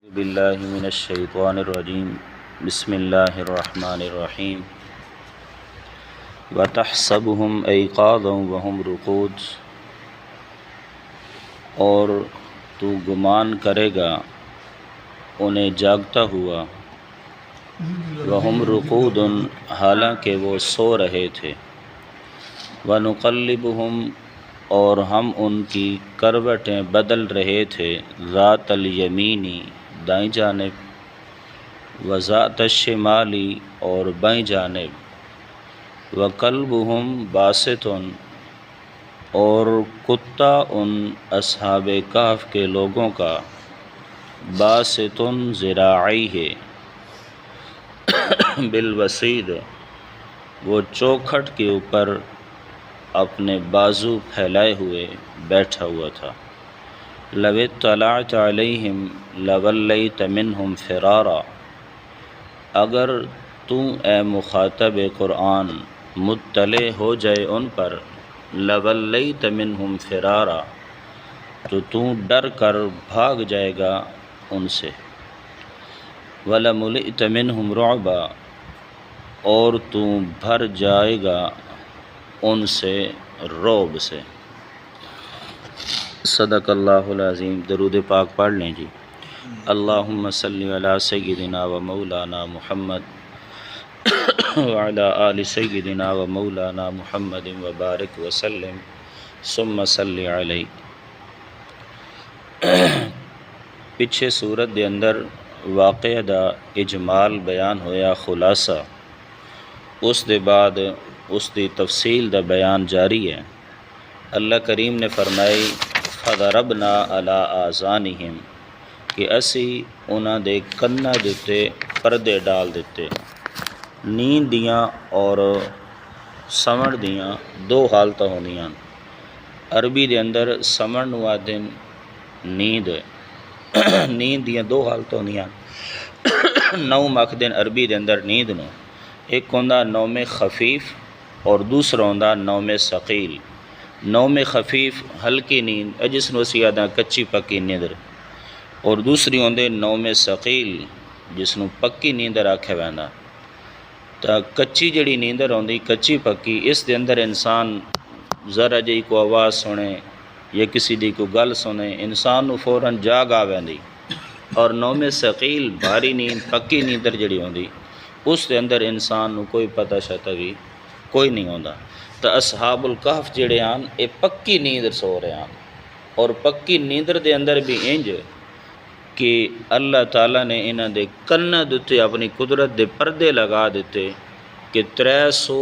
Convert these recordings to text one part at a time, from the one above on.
باللہ من الشیطان الرجیم بسم اللہ الرحمن الرحیم وتحسبهم ایقاظا وهم رقود، اور تو گمان کرے گا انہیں جاگتا ہوا، وهم رقود حالانکہ وہ سو رہے تھے، ونقلبهم اور ہم ان کی کروٹیں بدل رہے تھے، ذات الیمینی دائیں جانب، وذات الشمالی اور بائیں جانب، وکلبہم باسط اور کتا ان اصحاب کہف کے لوگوں کا، باسط ذراعیہ بالوسید وہ چوکھٹ کے اوپر اپنے بازو پھیلائے ہوئے بیٹھا ہوا تھا، لو اطلعت علیہم لولیت منہم فرارا، اگر تو اے مخاطب قرآن مطلع ہو جائے ان پر، لولیت منہم فرارا تو ڈر کر بھاگ جائے گا ان سے، ولملئت منہم رعبا اور تو بھر جائے گا ان سے رعب سے۔ صدق اللہ العظیم۔ درود پاک پڑھ لیں جی۔ اللہم صلی علی سیدنا و مولانا محمد وعلی آل سیدنا و مولانا محمد وبارک وسلم ثم صلی علیہ۔ پچھے صورت دے اندر واقعہ دا اجمال بیان ہویا، خلاصہ، اس دے بعد اس دی تفصیل دا بیان جاری ہے۔ اللہ کریم نے فرمائی فضربنا علی آذانہم کہ اسی انہاں دے کناں دے تے پردے ڈال دیتے۔ نیند دیاں اور سمن دیاں دو حالتاں ہوندیاں، عربی دے اندر سمن نو آدن نیند، نیند دیاں دو حالتاں ہوندیاں، نوم آکھدن عربی دے اندر نیند نو، ایک ہوندا نوم خفیف اور دوسرا ہوندا نوم ثقیل۔ نوم خفیف ہلکی نیند جس نو اسی آدھا کچی پکی نیندر، اور دوسری ہوندے نوم ثقیل جس نو پکی نیندر آکھے ویندا۔ تا کچی جڑی نیندر ہوندی کچی پکی، اس دے اندر انسان ذرا جی کو آواز سنے یا کسی دی کو گل سنے انسان نو فوراً جاگ آ ویندی، اور نوم ثقیل بھاری نیند پکی نیندر جڑی ہوندی اس دے اندر انسان نو کوئی پتہ شتہ بھی کوئی نہیں ہوندا۔ تا اصحاب الکہف جڑے آن اے پکی نیندر سو رہے آن، اور پکی نیندر دے اندر بھی انج کہ اللہ تعالیٰ نے انہاں دے کناں دتے اپنی قدرت دے پردے لگا دیتے کہ 300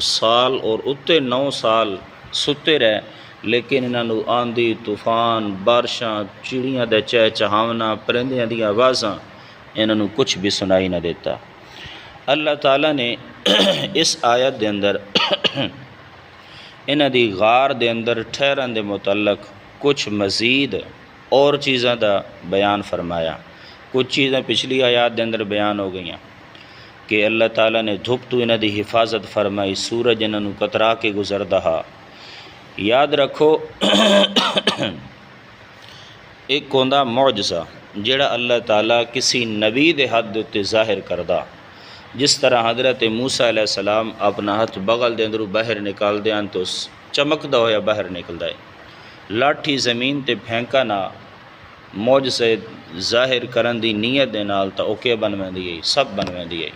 سال اور اتے 9 سال ستے رہے، لیکن انہاں نو آندھی طوفان بارشاں چڑیاں دے چہچہاونا پرندیاں دی آوازاں انہاں نو کچھ بھی سنائی نہ دیتا۔ اللہ تعالیٰ نے اس آیت دے اندر انہاں دی غار دے اندر ٹھہرن دے متعلق کچھ مزید اور چیزاں دا بیان فرمایا۔ کچھ چیزاں پچھلی آیات دے اندر بیان ہو گئیاں کہ اللہ تعالیٰ نے دھوپ تو انہاں دی حفاظت فرمائی، سورج انہاں نو کترا کے گزردا ہا۔ یاد رکھو ایک ہوندا معجزہ جڑا اللہ تعالیٰ کسی نبی دے حد تے ظاہر کردا، جس طرح حضرت موسیٰ علیہ السلام اپنا ہاتھ بغل دے اندروں باہر نکال دیاں تو چمکدا ہویا باہر نکلدا ہے، لاٹھی زمین تے پھینکا نہ معجزے ظاہر کرن دی نیت دے نال تا اوکے بن ویندی ہے، سب بن ویندی ہے۔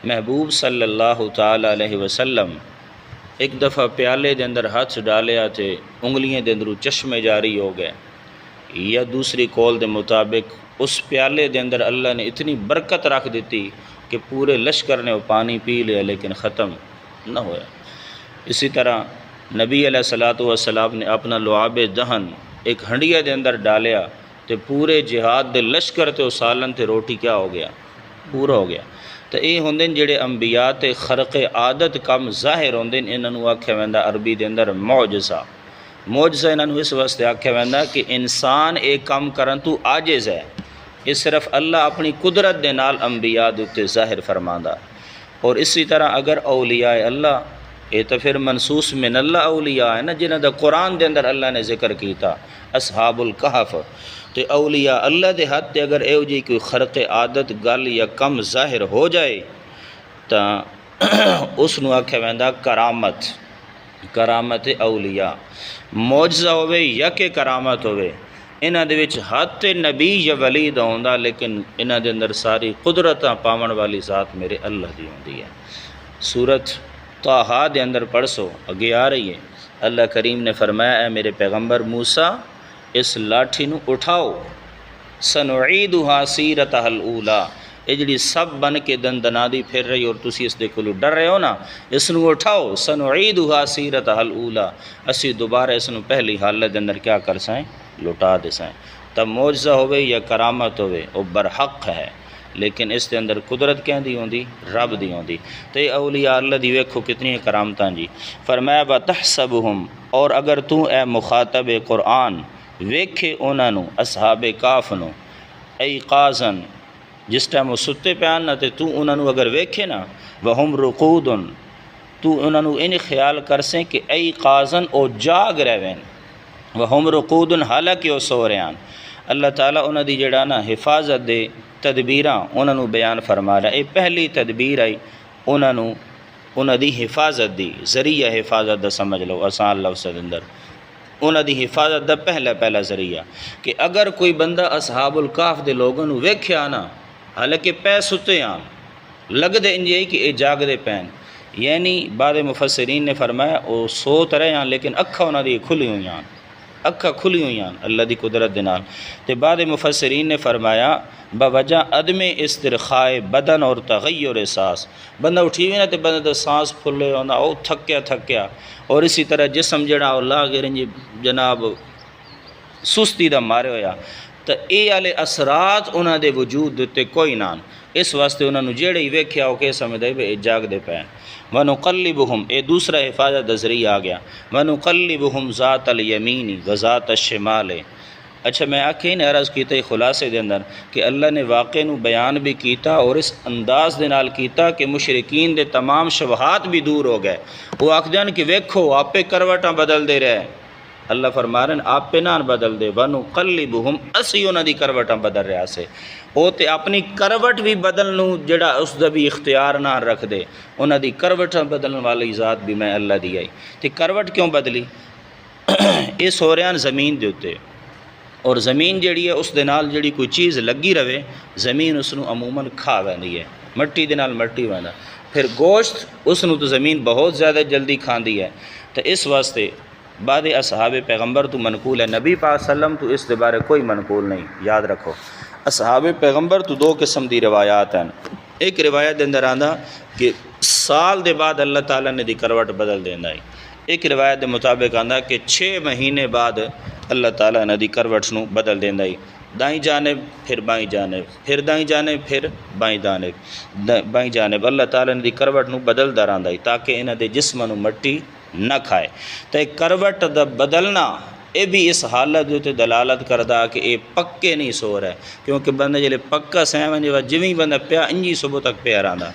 محبوب صلی اللہ تعالیٰ علیہ وسلم ایک دفعہ پیالے دے اندر ہاتھ ڈالیا تے انگلیاں دے اندروں چشمے جاری ہو گئے، یا دوسری قول دے مطابق اس پیالے دے اندر اللہ نے اتنی برکت رکھ دیتی کہ پورے لشکر نے وہ پانی پی لیا لیکن ختم نہ ہویا۔ اسی طرح نبی علیہ الصلوۃ والسلام نے اپنا لعاب دہن ایک ہنڈیا دے اندر ڈالیا تے پورے جہاد دے لشکر تے سالن تے روٹی کیا ہو گیا، پورا ہو گیا۔ تو یہ ہوندے جڑے انبیاء تے خرق عادت کم ظاہر ہوندے انہاں نو آکھیا ویندا عربی دے اندر معجزہ۔ معجزہ انہاں نو اس واسطے آکھیا ویندا کہ انسان ایک کام کرن تو عاجز ہے، یہ صرف اللہ اپنی قدرت دے نال انبیاء دے تے ظاہر فرماندا۔ اور اسی طرح اگر اولیاء اللہ، یہ تو پھر منصوص من اللہ اولیاء ہے نا، جنہاں دا قرآن دے اندر اللہ نے ذکر کیتا، اصحاب الکہف تے اولیاء اللہ دے ہاتھ تے اگر ایو جی کوئی خرق عادت گل یا کم ظاہر ہو جائے تاں اس نو آکھیا ویندا کرامت، کرامت اولیاء، معجزہ ہوئے یا کہ کرامت ہوئے، انہاں دے وچ ہاتھ نبی یا ولی دا ہوندا، لیکن انہاں دے اندر ساری قدرتاں پاون والی ذات میرے اللہ دی ہوندی ہے۔ سورت طٰہٰ دے اندر پڑھسو، اگے آ رہی ہے، اللہ کریم نے فرمایا اے میرے پیغمبر موسیٰ اس لاٹھی نو اٹھاؤ، سنعیدھا سیرتھا الاولیٰ، یہ جڑی سب بن کے دندنا دی پھر رہی اور تسی اس دے کولو ڈر رہے ہو نا، اس نو اٹھاؤ، سنعیدھا سیرتھا الاولیٰ، اسی دوبارہ اس نو پہلی حالت دے اندر کیا کر سائیں، لٹا دے سائیں۔ تب معجزہ ہوئے یا کرامت ہوئے وہ برحق ہے، لیکن اس دے اندر قدرت کہیں دی ہوندی، رب دی ہوندی۔ تو یہ اولیاء اللہ دی ویکھو کتنی کرامتاں جی۔ فرمایا وَتَحْسَبُهُمْ، اور اگر تو اے مخاطب قرآن ویکھے انہاں نو اصحاب کاف نو، ایقاظاً جس ٹائم وہ ستے پیان نہ تے تو انہاں نو اگر ویکھے نا، وَهُمْ رُقُودٌ، تو انہاں نو ان خیال کرسیں کہ ایقاظاً او جاگ رہویں، وَهُمْ رُقُودٌ حالانکہ وہ سو رہے ہیں۔ اللہ تعالیٰ انہاں دی جڑا نا حفاظت دے تدبیراں انہاں نو بیان فرما رہا ہے۔ پہلی تدبیر آئی انہاں نو انہاں دی حفاظت دی، ذریعہ حفاظت دا سمجھ لو آسان لفظ دے اندر، انہاں دی حفاظت دا پہلا ذریعہ کہ اگر کوئی بندہ اصحاب الکہف دے لوگوں نو ویکھیا نا، حالانکہ پے ستے آن، لگ دے انجے کہ اے جاگ دے پین، یعنی بعض مفسرین نے فرمایا او سو رہے ہیں لیکن اکھا انہاں دی کھلی ہوئی ہیں، اکھا کھلی ہوئی ہیں اللہ دی قدرت دے نال۔ تے بعض مفسرین نے فرمایا بوجہ عدم استرخاء بدن اور تغیر احساس، بندہ اٹھی ہوئی نا تے بندہ دا سانس پھلے ہونا، او تھکیا، اور اسی طرح جسم جڑا اللہ گرنجی جناب سستی دا مارے ہویا، تو اے والے اثرات انہاں دے وجود تے کوئی نان، اس واسطے انہاں نو جیڑے ہی ویکھیا او کہ سمجھدے اے جاگ دے پے۔ وَنُقَلِّبُهُمْ، اے دوسرا حفاظت دا ذریعہ آ گیا، وَنُقَلِّبُهُمْ ذات الیمین وذات الشمال۔ اچھا میں آکھیں نے عرض کیتا ہی خلاصے دے اندر کہ اللہ نے واقعے نو بیان بھی کیتا اور اس انداز دے نال کیتا کہ مشرکین دے تمام شبہات بھی دور ہو گئے۔ وہ آکھدن کہ ویکھو آپ پہ کروٹاں بدل دے رہے، اللہ فرما رہے ہیں آپ پہ نہ بدل دے، وَنُقَلِّبُهُمْ، اسی انہاں دی کروٹاں بدل رہا سے، او تے اپنی کروٹ بھی بدلنو جڑا اس دا بھی اختیار نہ رکھ دے، انہاں دی کروٹاں بدلن والی ذات بھی میں اللہ دی آئی۔ تے کروٹ کیوں بدلی؟ اس ہو رہا زمین دے اتے، اور زمین جڑی ہے اس دے نال جڑی کوئی چیز لگی رہے زمین اس نو عموماً کھا ویندی ہے، مٹی دے نال مٹی ویندا، پھر گوشت اس نو تو زمین بہت زیادہ جلدی کھاندی ہے۔ تو اس واسطے بعد اصحاب پیغمبر تو منقول ہے، نبی پاک صلی اللہ علیہ وسلم تو اس دے بارے کوئی منقول نہیں، یاد رکھو۔ اصحاب پیغمبر تو دو قسم دی روایات ہیں، ایک روایت دے اندر آندا کہ سال دے بعد اللہ تعالیٰ نے دی کروٹ بدل دینا ہے، ایک روایت دے مطابق آندا کہ 6 مہینے بعد اللہ تعالیٰ نے دی کروٹ نو بدل دینا ہے، دائیں جانب پھر بائیں جانب، پھر دائیں جانب پھر بائیں جانب اللہ تعالیٰ نے دی کروٹ نو بدل دا رہندا ہے تاکہ انہاں دے جسم نو مٹی نہ کھائے۔ تو کروٹ دا بدلنا اے بھی اس حالت تے دلالت کردا کہ اے پکے نہیں سو رہا ہے، کیونکہ بندہ جلے پکا سہمن جو جویں بندہ پیا انجی صبح تک پیا رہندا،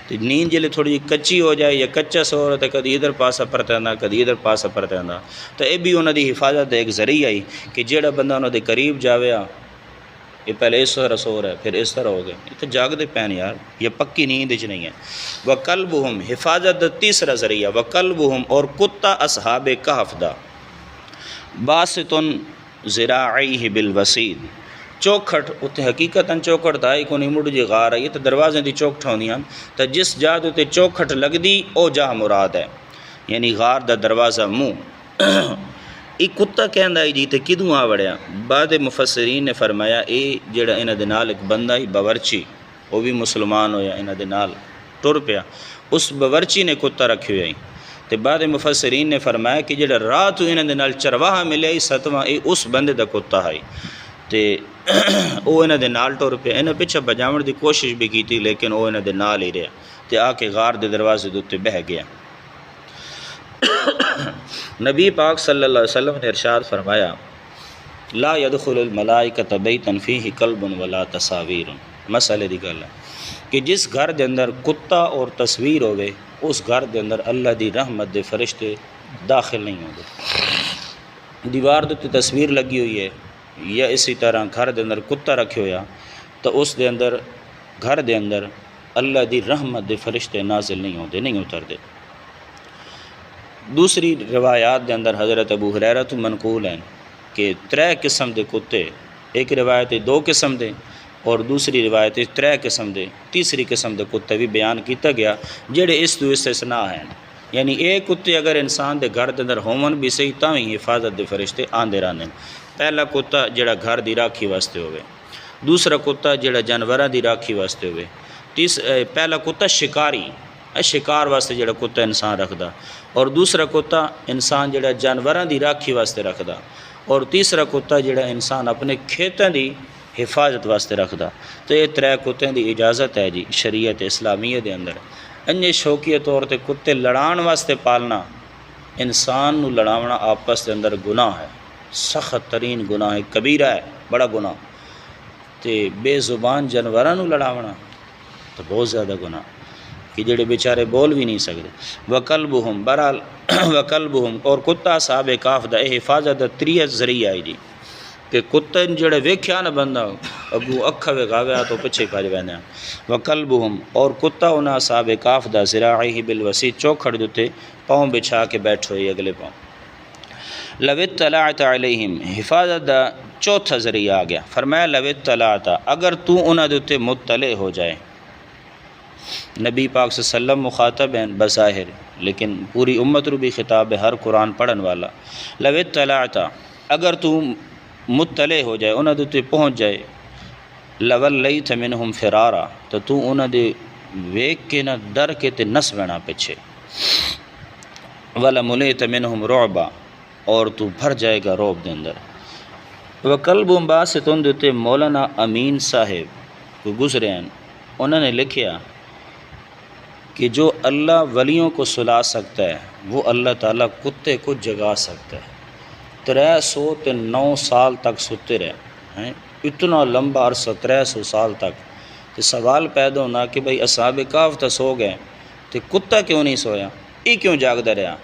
تو نیند جلے تھوڑی کچی ہو جائے یا کچا سو رہا تو کدی ادھر پاسا پرتیندا کدی ادھر پاسا پرتیندا، تو اے بھی انہاں دی حفاظت دا ایک ذریعہ ہی کہ جیڑا بندہ انہاں دے قریب جاوے یہ پہلے اس طرح سو رہا ہے پھر اس طرح ہو گئے، یہ تو جاگ دے پین یار، یہ پکی نیند وچ نہیں ہے۔ وَقَلْبُهُمْ، حفاظت دا تیسرا ذریعہ، وَقَلْبُهُمْ، اور کتا اصحاب کہف دا، باسطن ذراعیہ بالوسید، چوکھٹ اتنے حقیقتاً چوکھٹ تھا ایک نہیں مڑ جی غار ہے، یہ تو دروازے دی چوکھٹ ہوندیاں، تو جس جا تے چوکھٹ لگ دی او جا مراد ہے، یعنی غار دا دروازہ منہ۔ ایک کتا کہندا ہے جی تے کدوں آ وڑیا؟ بعد مفسرین نے فرمایا اے جڑا انہاں دے نال ایک بندہ ہی باورچی، وہ بھی مسلمان ہویا انہاں دے نال ٹر پیا، اس باورچی نے کتا رکھے ہوئے، تے بعد مفسرین نے فرمایا کہ جڑا راہ تو انہاں دے نال چرواہا ملیا ہی ستواں اے اس بندے دا کتا ہے، تے او انہاں دے نال ٹر پیا، انہاں پیچھے بجاون دی کوشش بھی کیتی لیکن او انہاں دے نال ہی رہیا، تے آ کے غار دے دروازے دے اوتے بہہ گیا۔ نبی پاک صلی اللہ علیہ وسلم نے ارشاد فرمایا لا يدخل الملائکۃ بیتا فیہ کلب ولا تصاویر، مسئلے دی گل ہے کہ جس گھر دے اندر کتا اور تصویر ہوئے اس گھر دے اندر اللہ دی رحمت دے فرشتے داخل نہیں ہوں گے۔ دیوار دے تے تصویر لگی ہوئی ہے یا اسی طرح گھر دے اندر کتا رکھے ہویا تو اس دے اندر گھر دے اندر اللہ دی رحمت دے فرشتے نازل نہیں ہوتے، نہیں اتردے۔ دوسری روایات دے اندر حضرت ابو ہریرہ تو منقول ہیں کہ 3 قسم دے کتے، ایک روایت 2 قسم دے اور دوسری روایت 3 قسم دے، تیسری قسم دے کتے بھی بیان کیتا گیا جڑے اس تو استثناء ہیں، یعنی ایک کتے اگر انسان دے گھر دے اندر ہون بھی صحیح تاں ہی حفاظت دے فرشتے آندے رہندے۔ پہلا کتا جڑا گھر دی راکھی واسطے ہوئے، دوسرا کتا جڑا جانوراں دی راکھی واسطے ہوئے، پہلا کتا شکاری، شکار واسطے جڑا کتا انسان رکھدا، اور دوسرا کتا انسان جڑا جانوراں دی راکھی واسطے رکھدا، اور تیسرا کتا جڑا انسان اپنے کھیتاں دی حفاظت واسطے رکھدا۔ تو یہ 3 کتوں دی اجازت ہے جی شریعت اسلامیہ دے اندر۔ انجے شوقیہ طور تے کتے لڑان واسطے پالنا، انسان نو لڑاونا آپس دے اندر گناہ ہے، سخت ترین گناہ ہے، کبیرہ ہے، بڑا گناہ۔ تے بے زبان جانوراں نو لڑاونا تو بہت زیادہ گناہ کہ جڑے بیچارے بول بھی نہیں سکتے۔ وکلبہم، بہرحال وکلبہم، اور کتا صاحب کاف دا حفاظت دا 3 ذریعہ ہے جی کہ کتن جڑے ویکھیا نہ بندہ اگوں اکھا وگاویا تو پیچھے بھج ویندے۔ وکلبہم، اور کتا انہاں صاحب کاف دا ذراعیہ بالوسیع، چوکھڑ دے پاؤں بچھا کے بیٹھو ہوئے اگلے پاؤں۔ لو اطلعت علیہم، حفاظت دا 4تھا ذریعہ آ گیا، فرمایا لو اطلعت، اگر تو انہاں دے تے مطلع ہو جائے۔ نبی پاک صلی اللہ علیہ وسلم مخاطب ہیں بظاہر، لیکن پوری امت رو بھی خطاب ہے، ہر قرآن پڑھن والا۔ لو اطلعت، اگر تو مطلع ہو جائے، انہاں دے تے پہنچ جائے، لولیت منہم فرارا، تو انہاں دے ویک کے نہ ڈر کے تے نس وینا پیچھے، ولملیت منہم رعبا، اور تو بھر جائے گا رعب دے اندر۔ وکلبہم باسطٌ، دے مولانا امین صاحب کو گزرے ہیں، انہوں نے لکھیا کہ جو اللہ ولیوں کو سلا سکتا ہے وہ اللہ تعالیٰ کتے کو جگا سکتا ہے۔ 309 سال تک ستے رہے ہیں، اتنا لمبا عرصہ 300 سال تک۔ تو سوال پیدا ہونا کہ بھئی اصحاب کہف تو سو گئے تو کتا کیوں نہیں سویا، یہ کیوں جاگدا رہا؟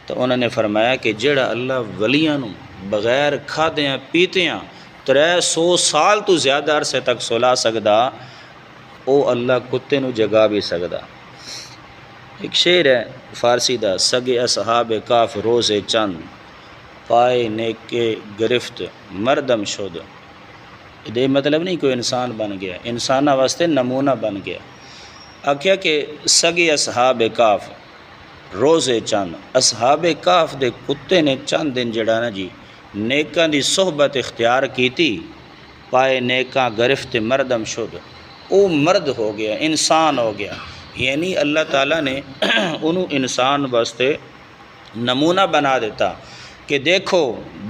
تو انہوں نے فرمایا کہ جڑا اللہ ولیاں نو بغیر کھادیاں پیتیاں 300 سال تو زیادہ عرصے تک سلا سکدا، او اللہ کتے نو جگا بھی سکدا۔ ایک شعر ہے فارسی دا، سگے اصحاب کاف روز چند، پائے نیک کے گرفت مردم شد۔ یہ مطلب نہیں کوئی انسان بن گیا، انسانہ واسطے نمونہ بن گیا۔ آکھیا کہ سگے اصحاب کاف روز چند، اصحاب کاف دے کتے نے چند دن جڑا نا جی نیکاں دی صحبت اختیار کیتی، پائے نیکاں گرفت مردم شد، او مرد ہو گیا، انسان ہو گیا۔ یعنی اللہ تعالیٰ نے انہوں انسان واسطے نمونہ بنا دیتا کہ دیکھو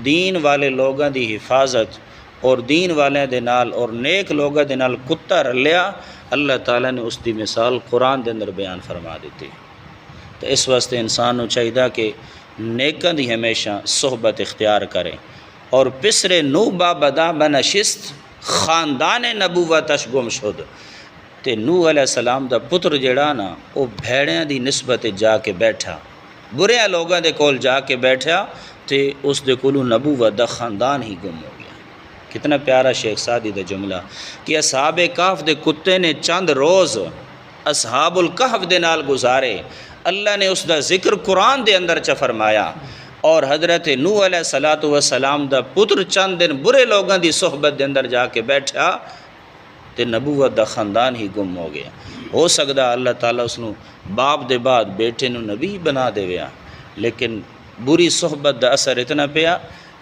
دین والے لوگاں دی حفاظت اور دین والے دے نال اور نیک لوگاں دے نال کتا رلیا، اللہ تعالیٰ نے اس دی مثال قرآن دے اندر بیان فرما دیتی۔ تو اس واسطے انسان نو چاہیے کہ نیکاں دی ہمیشہ صحبت اختیار کرے، اور پسرے نو بابدا بنشست خاندان نبوتش گم شد۔ تے نوح علیہ السلام دا پتر جڑا نا وہ بھیڑیاں دی نسبت جا کے بیٹھا، برے لوگاں دے کول جا کے بیٹھا، تے اس دے کولو نبوت دا خاندان ہی گم ہو گیا۔ کتنا پیارا شیخ سعدی دا جملہ کہ اصحاب کہف دے کتے نے چند روز اصحاب الکہف دے نال گزارے، اللہ نے اس دا ذکر قرآن دے اندر چا فرمایا، اور حضرت نوح علیہ السلام دا پتر چند دن برے لوگاں دی صحبت دے اندر جا کے بیٹھا تے نبوت دا خاندان ہی گم ہو گیا۔ ہو سکدا اللہ تعالیٰ اس نو باپ دے بعد بیٹے نو نبی بنا دے ویا، لیکن بری صحبت دا اثر اتنا پیا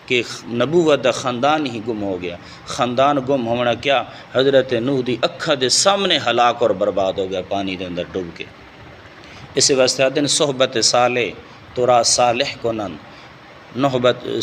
کہ نبوت دا خاندان ہی گم ہو گیا۔ خاندان گم ہونا کیا، حضرت نوح دی اکھا دے سامنے ہلاک اور برباد ہو گیا پانی دے اندر ڈوب کے۔ اس واسطے دن صحبت صالح تو راہ صالح کنن،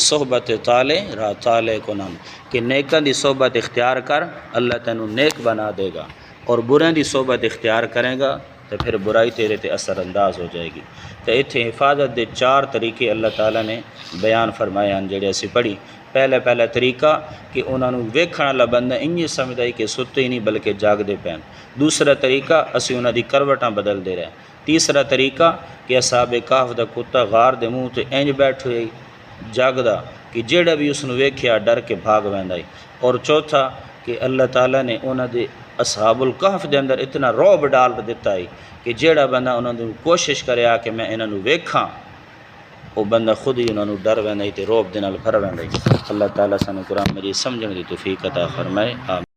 صحبت طالح راہ طالح کنن، کہ نیکاں دی صحبت اختیار کر، اللہ تینوں نیک بنا دے گا، اور برے دی صحبت اختیار کرے گا تو پھر برائی تیرے تے اثر انداز ہو جائے گی۔ تو اتنے حفاظت دے 4 طریقے اللہ تعالیٰ نے بیان فرمائے ہیں جڑے اسی پڑھی۔ پہلا طریقہ کہ انہوں نے ویکھن والا بندہ انجی سمجھدا کہ ستے ہی نہیں بلکہ جاگدے پین۔ دوسرا طریقہ اسی انہوں دی کروٹاں بدل دے رہے۔ تیسرا طریقہ کہ اصحاب کہف دا کتا غار دے منہ تے انج بیٹھ ہوئی جاگدا، کہ جیڑا بھی اس نوں ویکھیا ڈر کے بھاگ ویندا ہے۔ اور چوتھا کہ اللہ تعالیٰ نے انہاں دے اصحاب الکہف دے اندر اتنا رعب ڈال دیتا ہے کہ جیڑا بندہ انہاں دی کوشش کرے کہ میں انہاں نوں ویکھاں، وہ بندہ خود ہی انہاں نوں ڈر ویندا ہے تے رعب دے نال بھر ویندا ہے۔ اللہ تعالیٰ سانوں قرآن مجید سمجھن دی توفیق عطا فرمائے۔ آمین۔